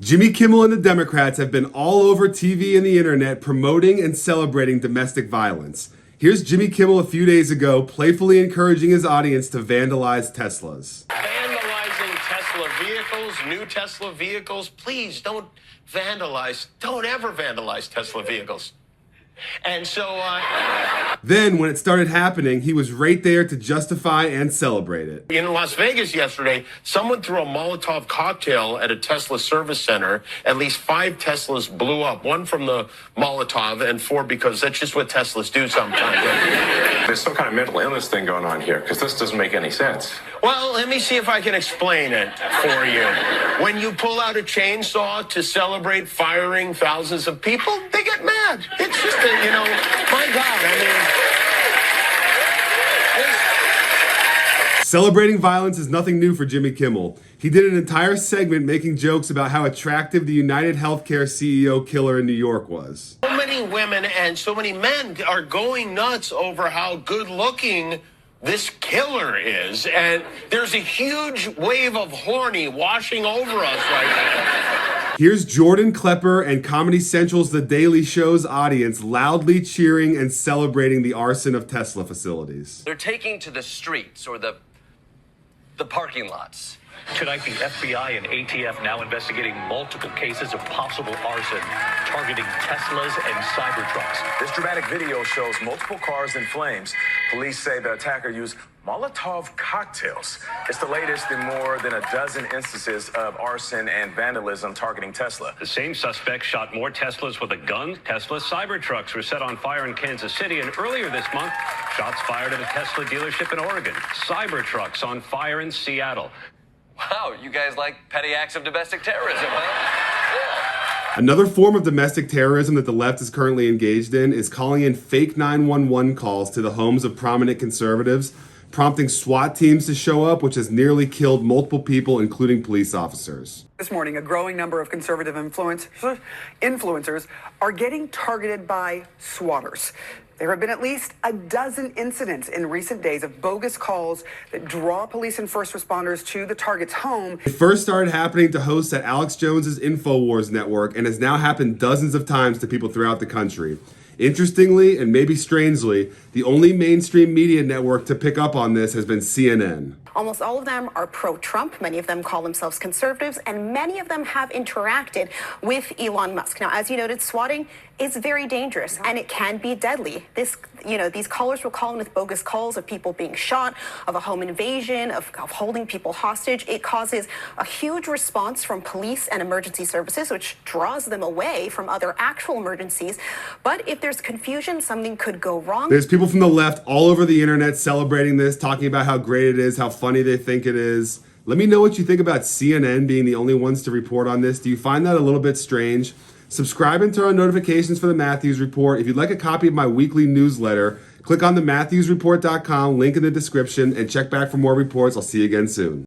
Jimmy Kimmel and the Democrats have been all over TV and the internet promoting and celebrating domestic violence. Here's Jimmy Kimmel a few days ago playfully encouraging his audience to vandalize Teslas. Vandalizing Tesla vehicles, new Tesla vehicles, please don't vandalize, don't ever vandalize Tesla vehicles. And so, Then, when it started happening, he was right there to justify and celebrate it. in Las Vegas yesterday, someone threw a Molotov cocktail at a Tesla service center. At least 5 Teslas blew up, 1 from the Molotov and 4 because that's just what Teslas do sometimes. There's some kind of mental illness thing going on here, because this doesn't make any sense. Well, let me see if I can explain it for you. When you pull out a chainsaw to celebrate firing thousands of people, they get mad. It's just a, my God, Celebrating violence is nothing new for Jimmy Kimmel. He did an entire segment making jokes about how attractive the United Healthcare CEO killer in New York was. so many women and so many men are going nuts over how good looking this killer is. And there's a huge wave of horny washing over us right now. Here's Jordan Klepper and Comedy Central's The Daily Show's audience loudly cheering and celebrating the arson of Tesla facilities. They're taking to the streets or the parking lots. Tonight, the FBI and ATF now investigating multiple cases of possible arson targeting Teslas and Cybertrucks. This dramatic video shows multiple cars in flames. Police say the attacker used Molotov cocktails. It's the latest in more than a dozen instances of arson and vandalism targeting Tesla. The same suspect shot more Teslas with a gun. Tesla Cybertrucks were set on fire in Kansas City, and earlier this month, shots fired at a Tesla dealership in Oregon. Cybertrucks on fire in Seattle. Wow, you guys like petty acts of domestic terrorism, huh? Another form of domestic terrorism that the left is currently engaged in is calling in fake 911 calls to the homes of prominent conservatives, prompting SWAT teams to show up, which has nearly killed multiple people, including police officers. This morning, a growing number of conservative influencers are getting targeted by swatters. There have been at least a dozen incidents in recent days of bogus calls that draw police and first responders to the target's home. It first started happening to hosts at Alex Jones's InfoWars network and has now happened dozens of times to people throughout the country. Interestingly, and maybe strangely, the only mainstream media network to pick up on this has been CNN. Almost all of them are pro-Trump. Many of them call themselves conservatives, and many of them have interacted with Elon Musk. Now, as you noted, swatting is very dangerous, and it can be deadly. These callers will call in with bogus calls of people being shot, of a home invasion, of holding people hostage. It causes a huge response from police and emergency services, which draws them away from other actual emergencies. But if there's confusion, something could go wrong. There's people from the left all over the internet celebrating this, talking about how great it is, how funny they think it is. Let me know what you think about CNN being the only ones to report on this. Do you find that a little bit strange? Subscribe and turn on notifications for the Matthews Report. If you'd like a copy of my weekly newsletter, click on the MatthewsReport.com, link in the description, and check back for more reports. I'll see you again soon.